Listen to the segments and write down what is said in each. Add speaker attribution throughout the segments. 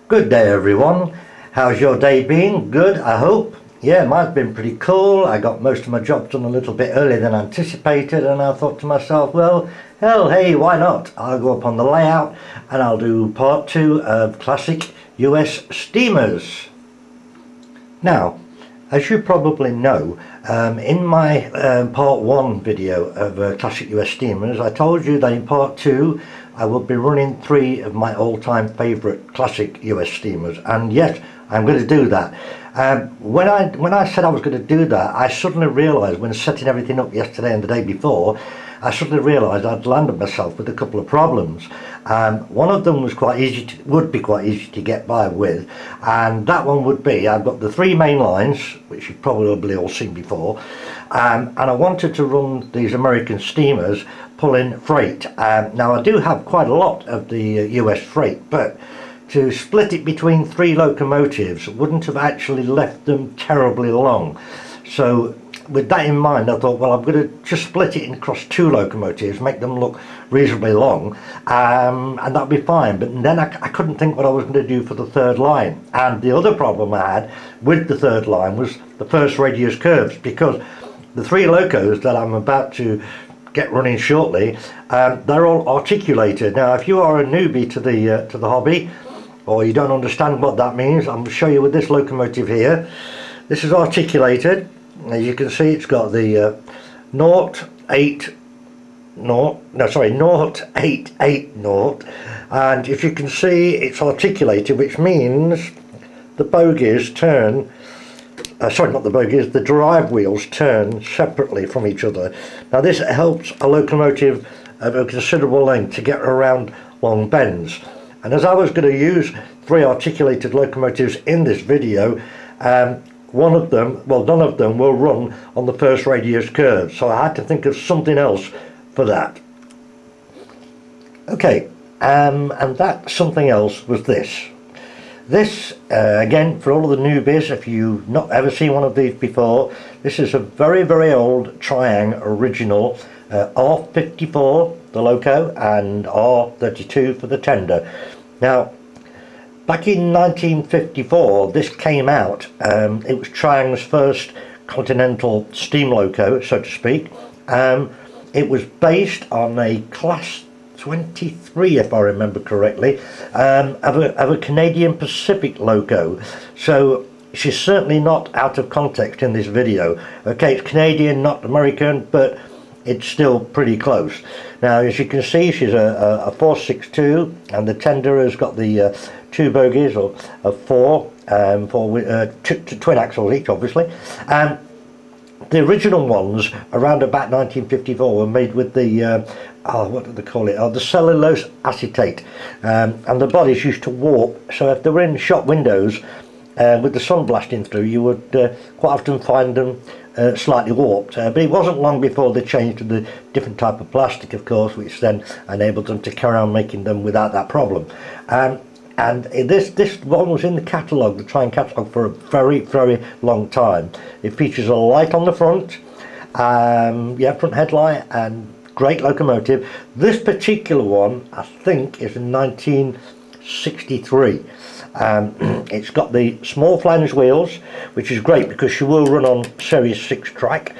Speaker 1: Good day everyone. How's your day been? Good, I hope. Yeah, mine's been pretty cool. I got most of my jobs done a little bit earlier than anticipated, and I thought to myself, well, hell, hey, why not? I'll go up on the layout and I'll do part 2 of classic US steamers. Now, as you probably know, in my part 1 video of classic US steamers, I told you that in part 2 I will be running 3 of my all-time favourite classic US steamers, and yes, I'm going to do that. When I said I was going to do that, I suddenly realised, when setting everything up yesterday and the day before, I suddenly realised I'd landed myself with a couple of problems. One of them was would be quite easy to get by with, and that one would be, I've got the 3 main lines, which you've probably all seen before, and I wanted to run these American steamers pulling freight. Now I do have quite a lot of the US freight, but to split it between 3 locomotives wouldn't have actually left them terribly long. So with that in mind, I thought, well, I'm going to just split it across 2 locomotives, make them look reasonably long, and that'll be fine. But then I couldn't think what I was going to do for the 3rd line. And the other problem I had with the 3rd line was the first radius curves, because the 3 locos that I'm about to get running shortly, they're all articulated. Now, if you are a newbie to the hobby, or you don't understand what that means, I'm going to show you with this locomotive here. This is articulated. As you can see, it's got the 0.880, and if you can see, it's articulated, which means the bogies turn, sorry, not the bogies, the drive wheels turn separately from each other. Now this helps a locomotive of a considerable length to get around long bends. And as I was going to use 3 articulated locomotives in this video, one of them, well, none of them will run on the first radius curve, so I had to think of something else for that. Okay, and that something else was this. This, again, for all of the newbies, if you've not ever seen one of these before, this is a very, very old Triang original, R54, the loco, and R32 for the tender. Now, back in 1954, this came out. It was Triang's first continental steam loco, so to speak. It was based on a Class 23, if I remember correctly, of a Canadian Pacific loco. So she's certainly not out of context in this video. Okay, it's Canadian, not American, but it's still pretty close. Now, as you can see, she's a 462, and the tender has got the 2 bogies, or 4, twin axles each, obviously. The original ones, around about 1954, were made with the what do they call it? The cellulose acetate, and the bodies used to warp. So if they were in shop windows with the sun blasting through, you would quite often find them slightly warped. But it wasn't long before they changed to the different type of plastic, of course, which then enabled them to carry on making them without that problem. And this one was in the catalogue, the Triang catalogue, for a very, very long time. It features a light on the front, front headlight, and great locomotive. This particular one, I think, is in 1963. It's got the small flange wheels, which is great because she will run on Series 6 track.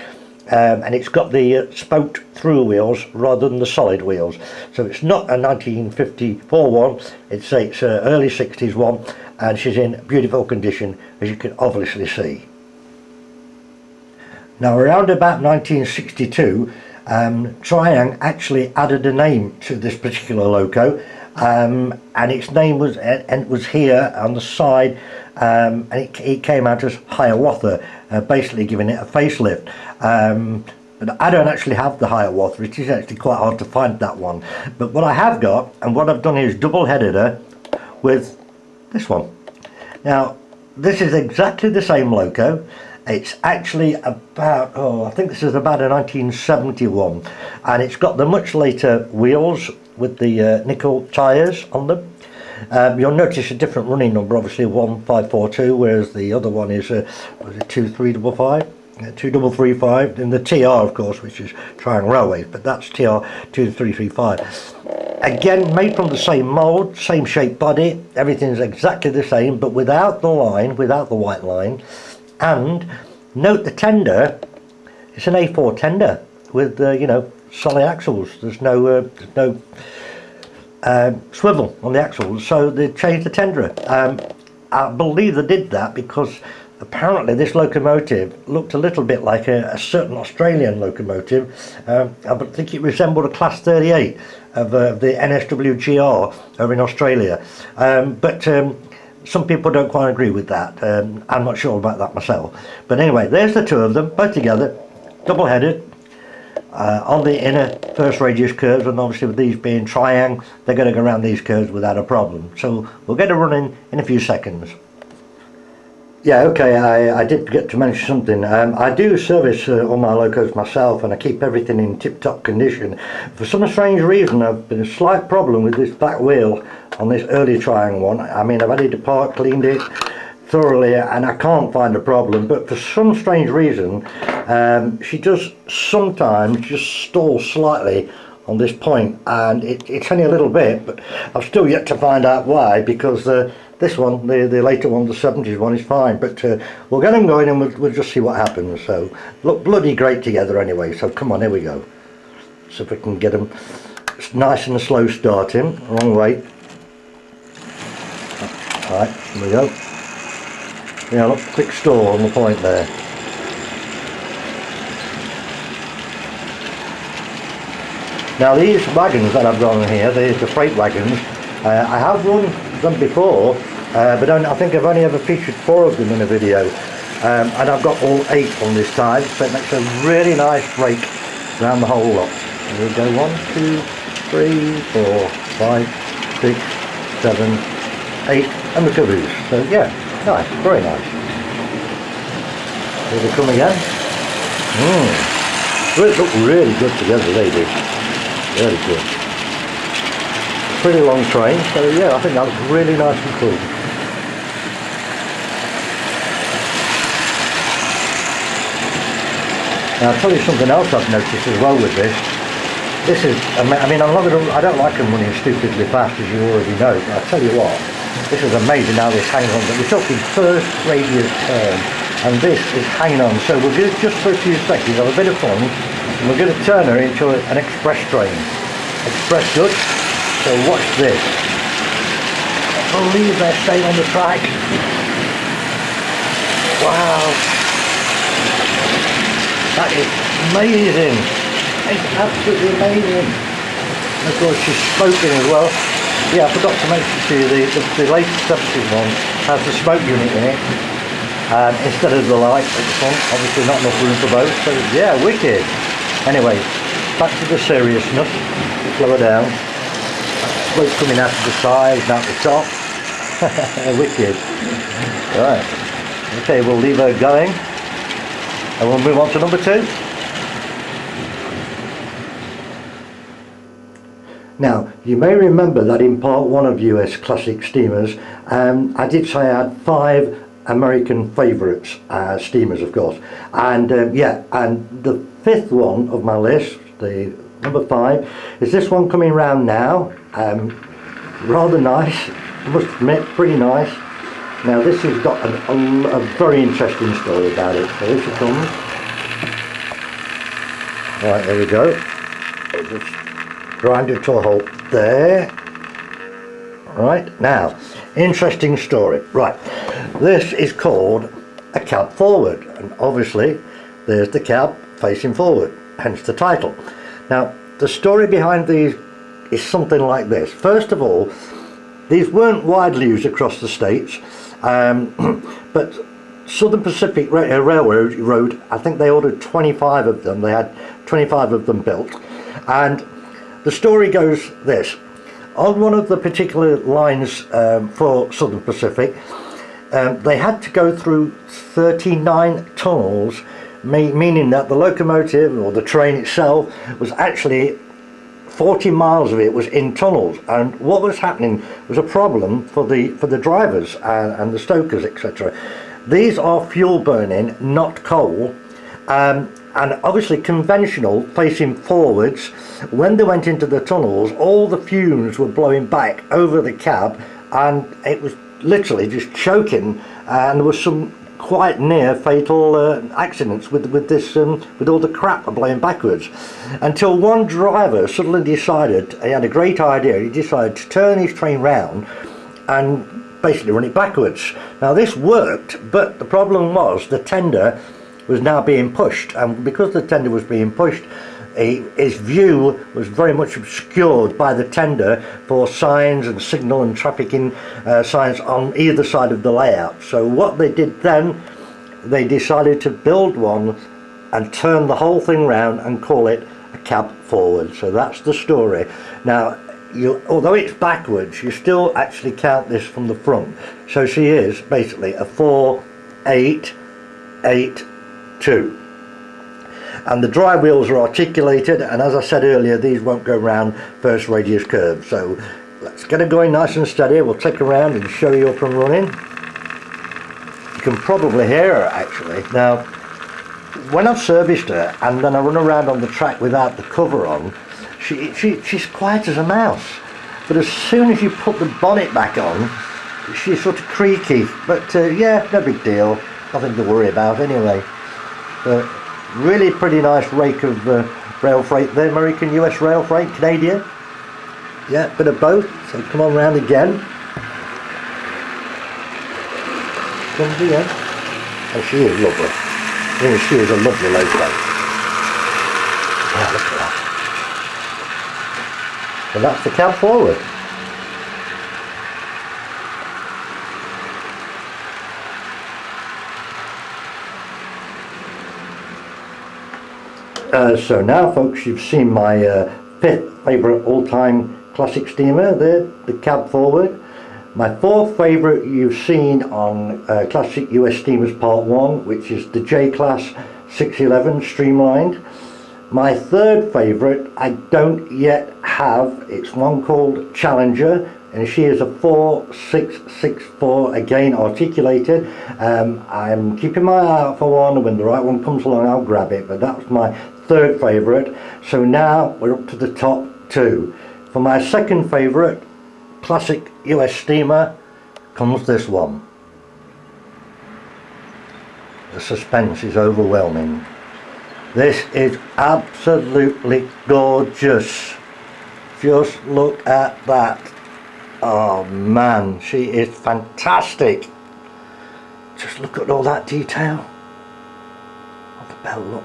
Speaker 1: And it's got the spoked through wheels rather than the solid wheels, so it's not a 1954 one, it's early 60s one, and she's in beautiful condition, as you can obviously see. Now, around about 1962, Triang actually added a name to this particular loco, and its name was here on the side, and it came out as Hiawatha, basically giving it a facelift. But I don't actually have the Hiawatha. It is actually quite hard to find that one. But what I have got, and what I've done here, is double-headed her with this one. Now, this is exactly the same loco. It's actually about, I think this is about a 1971, and it's got the much later wheels with the nickel tyres on them. You'll notice a different running number, obviously 1542, whereas the other one is 2355. 2335, and the TR, of course, which is Triang Railway, but that's TR 2335. Again, made from the same mould, same shaped body, everything's exactly the same, but without the line, without the white line. And note the tender, it's an A4 tender with, you know, solid axles. There's no swivel on the axles, so they changed the tenderer. I believe they did that because apparently this locomotive looked a little bit like a certain Australian locomotive. I think it resembled a Class 38 of the NSWGR over in Australia. But some people don't quite agree with that. I'm not sure about that myself. But anyway, there's the two of them, both together, double-headed, on the inner first radius curves, and obviously with these being Triang, they're going to go around these curves without a problem. So we'll get it running in a few seconds. Yeah, okay, I did forget to mention something. I do service all my locos myself, and I keep everything in tip-top condition. For some strange reason, I've been a slight problem with this back wheel on this early Triang one. I mean, I've had it apart, cleaned it thoroughly, and I can't find a problem, but for some strange reason, she does sometimes just stall slightly on this point, and it's only a little bit, but I've still yet to find out why, because this one, the later one, the 70s one, is fine, but we'll get them going and we'll just see what happens. So look bloody great together anyway, so come on, here we go. So if we can get them nice and slow starting, wrong way. Alright, here we go. Yeah, look, quick stall on the point there. Now these wagons that I've got on here, the freight wagons, I have run them before, but I think I've only ever featured 4 of them in a video, and I've got all 8 on this side, so it makes a really nice break around the whole lot. Here we go, 1, 2, 3, 4, 5, 6, 7, 8, and the caboose. So yeah, nice, very nice. Here they come again. They look really good together, they do. Really good. Pretty long train, so yeah, I think that looks really nice and cool. Now I'll tell you something else I've noticed as well with this. This is, I mean, I don't like them running stupidly fast, as you already know, but I'll tell you what, this is amazing how this hangs on. We're talking first radius turn, and this is hanging on. So we'll do it just for a few seconds, have a bit of fun, and we're going to turn her into an express train. Express good. So watch this. I believe they're staying on the track. Wow. That is amazing. It's absolutely amazing. And of course she's smoking as well. Yeah, I forgot to mention to you, the latest 70s one has the smoke unit in it. Instead of the light at the front. Obviously not enough room for both. So yeah, wicked. Anyway, back to the seriousness. Slow her down. Smoke coming out of the sides and out the top. Wicked. Right. Okay, we'll leave her going. And we'll move on to number 2. Now, you may remember that in part 1 of US Classic Steamers, I did say I had 5 American favourites, steamers of course. And yeah, and the 5th one of my list, the number 5, is this one coming round now. Rather nice, I must admit, pretty nice. Now this has got a very interesting story about it. So here she comes. Right, there we go. I'll just grind it to a halt there. Right, now, interesting story. Right, this is called a cab forward, and obviously there's the cab facing forward, hence the title. Now, the story behind these is something like this. First of all, these weren't widely used across the states, but Southern Pacific Railroad, I think they ordered 25 of them. They had 25 of them built, and the story goes this. On one of the particular lines for Southern Pacific, they had to go through 39 tunnels, meaning that the locomotive or the train itself was actually 40 miles of it was in tunnels, and what was happening was a problem for the drivers and the stokers, etc. These are fuel burning, not coal, and and obviously conventional, facing forwards. When they went into the tunnels, all the fumes were blowing back over the cab, and it was literally just choking, and there was some quite near fatal accidents with this with all the crap blowing backwards, until one driver suddenly decided, he had a great idea, he decided to turn his train round and basically run it backwards. Now this worked, but the problem was the tender was now being pushed, and because the tender was being pushed, his view was very much obscured by the tender for signs and signal and trafficking signs on either side of the layout. So what they did then, they decided to build one and turn the whole thing round and call it a cab forward. So that's the story. Now, although it's backwards, you still actually count this from the front. So she is basically a 4-8-8-2. And the drive wheels are articulated, and as I said earlier, these won't go round first radius curve. So let's get it going nice and steady. We'll take her around and show you up and running. You can probably hear her actually. Now, when I've serviced her and then I run around on the track without the cover on, she's quiet as a mouse. But as soon as you put the bonnet back on, she's sort of creaky. But yeah, no big deal. Nothing to worry about anyway. But really pretty nice rake of rail freight there, American, US rail freight, Canadian. Yeah, bit of both. So come on round again. Comes again. Oh, she is lovely. Yeah, she is a lovely loco. Yeah, look at that. And that's the cab forward. So now folks, you've seen my fifth favourite all-time classic steamer there, the Cab Forward. My fourth favourite you've seen on Classic US Steamers Part 1, which is the J-Class 611 Streamlined. My third favourite I don't yet have, it's one called Challenger, and she is a 4664, again articulated. I'm keeping my eye out for one, and when the right one comes along I'll grab it, but that was my third favourite. So now we're up to the top two. For my second favourite classic US steamer comes this one. The suspense is overwhelming. This is absolutely gorgeous. Just look at that. Oh man, she is fantastic. Just look at all that detail on the bell, look.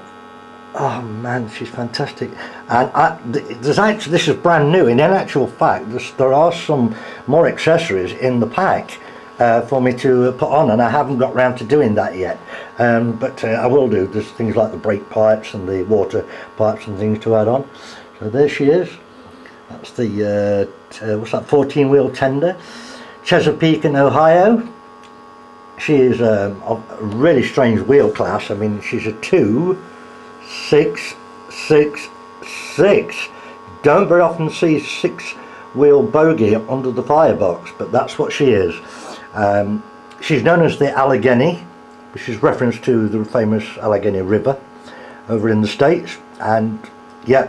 Speaker 1: Oh man, she's fantastic. And there's actually, this is brand new, and in actual fact there are some more accessories in the pack for me to put on, and I haven't got round to doing that yet, but I will do. There's things like the brake pipes and the water pipes and things to add on. So there she is. That's the what's that, 14-wheel tender, Chesapeake in Ohio. She is a really strange wheel class. I mean, she's a 2-6-6-6. Don't very often see 6-wheel bogie under the firebox, but that's what she is. She's known as the Allegheny, which is reference to the famous Allegheny River over in the States. And yeah,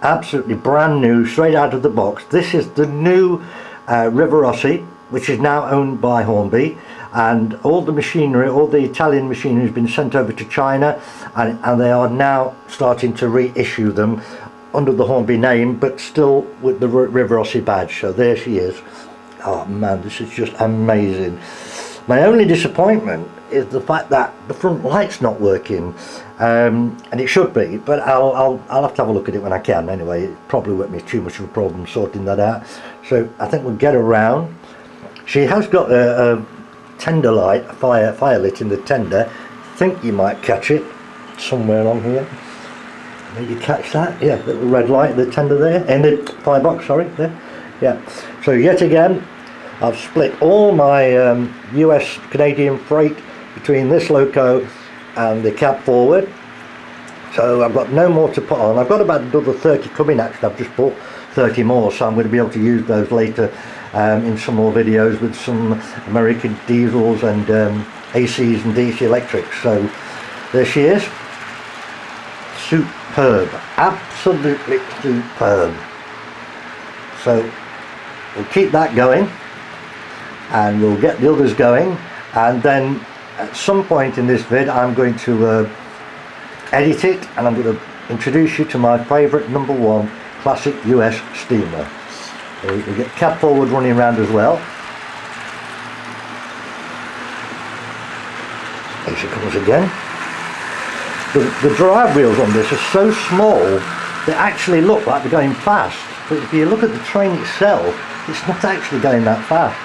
Speaker 1: absolutely brand new, straight out of the box. This is the new Rivarossi, which is now owned by Hornby, and all the machinery, all the Italian machinery has been sent over to China, and they are now starting to reissue them under the Hornby name, but still with the Rivarossi badge. So there she is. Oh man, this is just amazing. My only disappointment is the fact that the front light's not working, and it should be, but I'll have to have a look at it when I can. Anyway, it probably won't be too much of a problem sorting that out. So I think we'll get around. She has got a tender light, a fire lit in the tender. I think you might catch it somewhere along here. Maybe catch that. Yeah, little red light in the tender there, in the firebox. Sorry, there. Yeah. So yet again, I've split all my US Canadian freight between this loco and the Cab Forward. So I've got no more to put on. I've got about another 30 coming actually. I've just bought 30 more, so I'm going to be able to use those later in some more videos with some American diesels and ACs and DC electrics. So there she is. superb, absolutely superb. So we'll keep that going and we'll get the others going, and then at some point in this vid I'm going to edit it and I'm going to introduce you to my favourite #1 classic US steamer. We get Cab Forward running around as well. Here she comes again. The drive wheels on this are so small they actually look like they're going fast, but if you look at the train itself, it's not actually going that fast,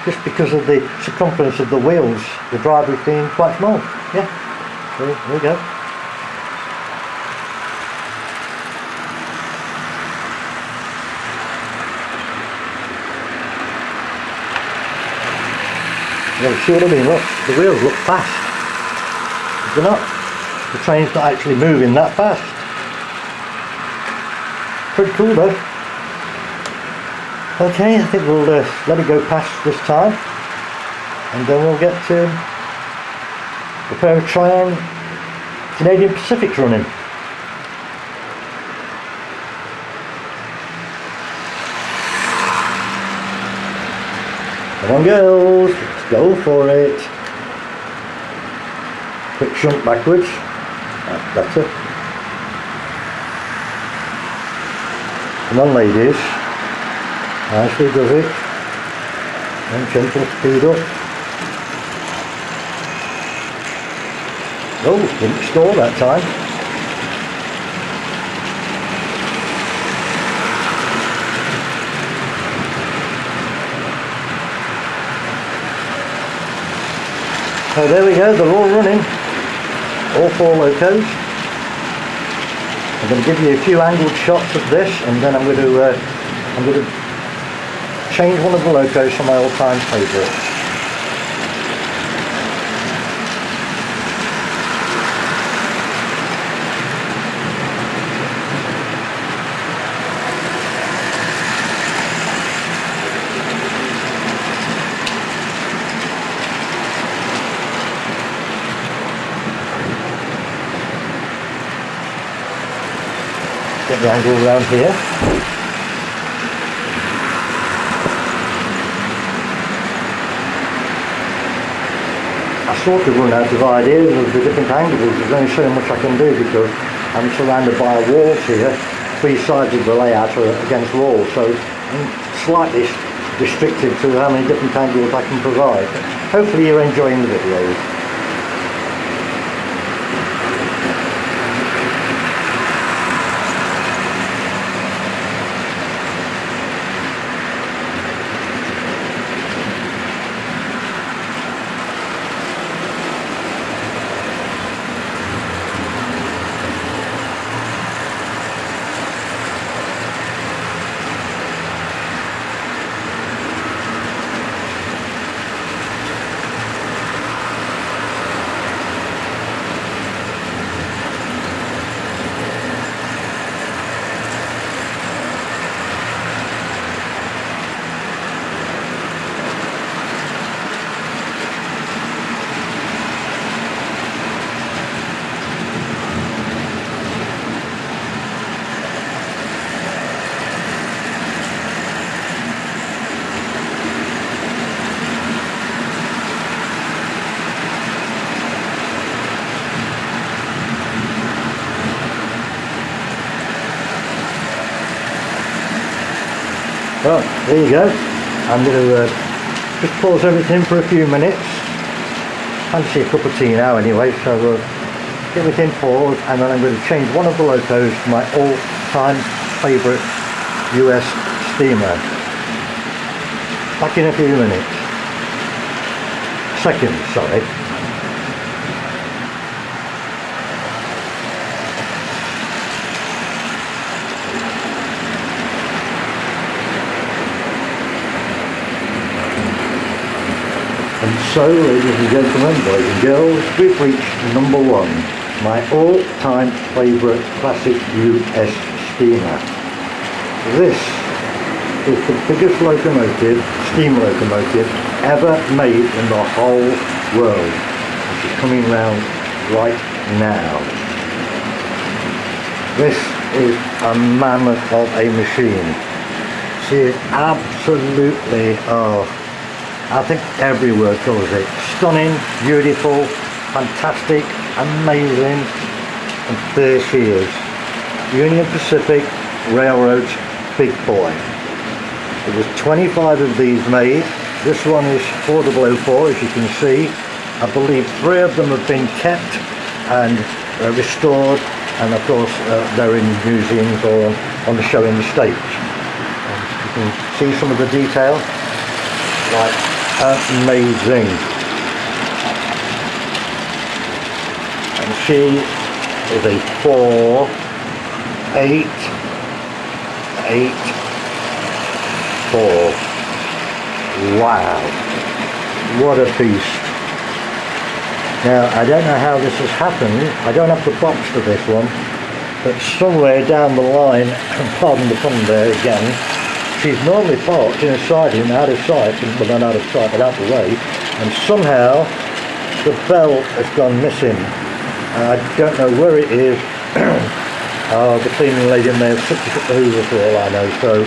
Speaker 1: just because of the circumference of the wheels, the drive wheels being quite small. Yeah, so there we go. You see what I mean? Look, the wheels look fast. They're not. The train's not actually moving that fast. Pretty cool though. Okay, I think we'll let it go past this time, and then we'll get to the pair of Triang Canadian Pacifics running. Come on girls, let's go for it. Quick shunt backwards, that's better. Come on ladies, nicely does it, and gentle speed up. Oh, didn't stall that time. So there we go, they're all running, all 4 locos. I'm going to give you a few angled shots of this, and then I'm going to change one of the locos for my all-time favourite. Get the angle around here. I sort of run out of ideas of the different angles. There's only so much I can do because I'm surrounded by walls here. 3 sides of the layout are against walls, so I'm slightly restricted to how many different angles I can provide. Hopefully you're enjoying the video. Well, there you go. I'm going to just pause everything for a few minutes. Fancy a cup of tea now anyway, so get everything paused, and then I'm going to change one of the locos to my all-time favourite US steamer. Back in a few minutes. Seconds, sorry. And so, ladies and gentlemen, boys and girls, we've reached #1, my all-time favourite classic US steamer. This is the biggest locomotive, steam locomotive, ever made in the whole world. Which is coming round right now. This is a mammoth of a machine. She is absolutely, I think every word covers it. Stunning, beautiful, fantastic, amazing, and there she is. Union Pacific Railroad's Big Boy. There was 25 of these made. This one is 4004, as you can see. I believe 3 of them have been kept and restored, and of course they're in museums or on the show in the States. You can see some of the detail, like amazing. And she is a 4884. Wow, what a beast. Now, I don't know how this has happened. I don't have the box for this one, but somewhere down the line, pardon the pun there again, she's normally parked in a siding out of sight, well not out of sight but out of the way, and somehow the bell has gone missing. I don't know where it is. The cleaning lady may have took the hoover for all I know, so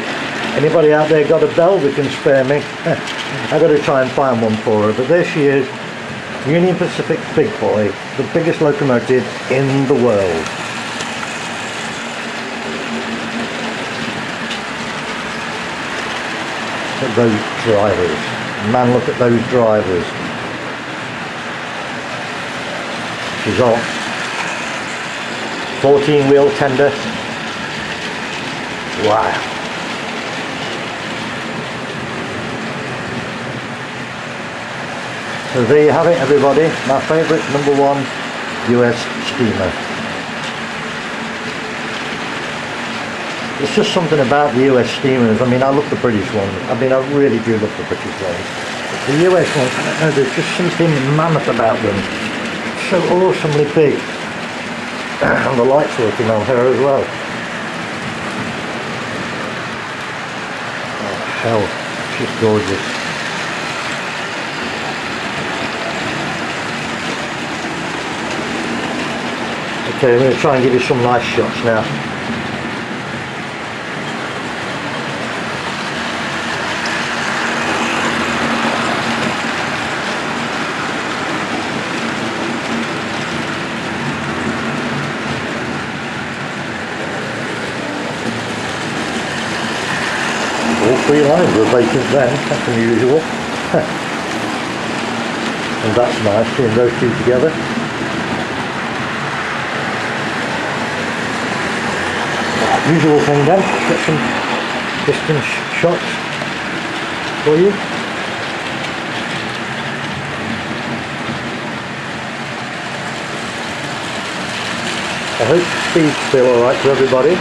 Speaker 1: anybody out there got a bell that can spare me? I've got to try and find one for her, but there she is. Union Pacific Big Boy, the biggest locomotive in the world. Look at those drivers. Man, look at those drivers. She's off. 14-wheel tender. Wow. So there you have it, everybody, my favourite #1 US steamer. It's just something about the US steamers. I mean, I love the British ones. I mean, I really do love the British ones. But the US ones, I don't know, there's just something mammoth about them. So awesomely big. And the light's working on her as well. Oh, hell, she's gorgeous. Okay, I'm going to try and give you some nice shots now. All 3 lines were vacant then, that's unusual. And that's nice, seeing those 2 together. Usual thing then, get some distance shots for you. I hope speed's still alright for everybody.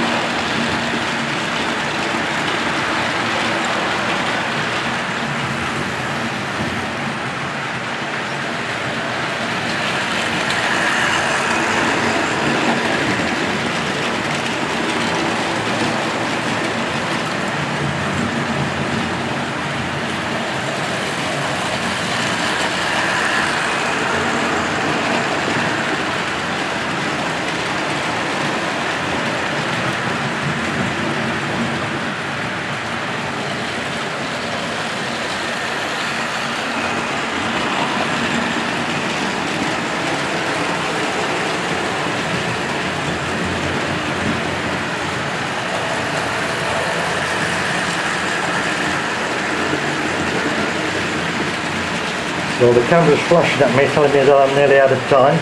Speaker 1: Well, the camera's flashing at me, telling me that I'm nearly out of time.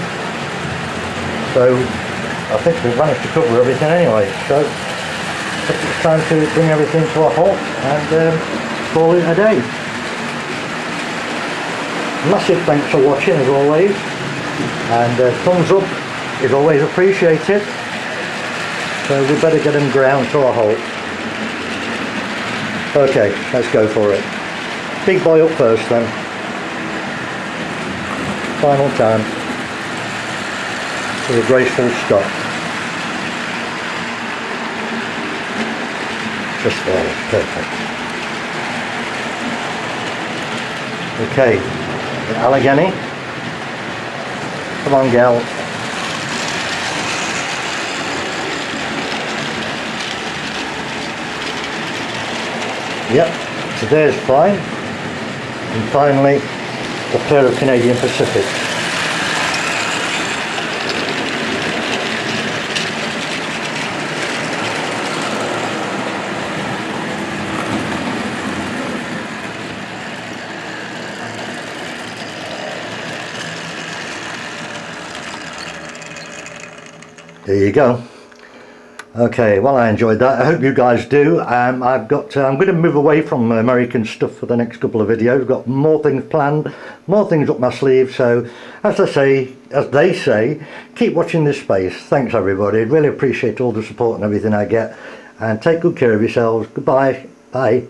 Speaker 1: So, I think we've managed to cover everything anyway. So, it's time to bring everything to a halt and call it a day. Massive thanks for watching as always. And thumbs up is always appreciated. So, we better get them ground to a halt. Okay, let's go for it. Big Boy up first then. Final time with a graceful stop. Just there, perfect. Okay, Allegheny. Come on, gal. Yep, so there's fine. And finally, a pair of Canadian Pacifics. There you go. Okay, well, I enjoyed that. I hope you guys do. I'm going to move away from American stuff for the next couple of videos. I've got more things planned, more things up my sleeve. So, as they say, keep watching this space. Thanks, everybody. Really appreciate all the support and everything I get. And take good care of yourselves. Goodbye. Bye.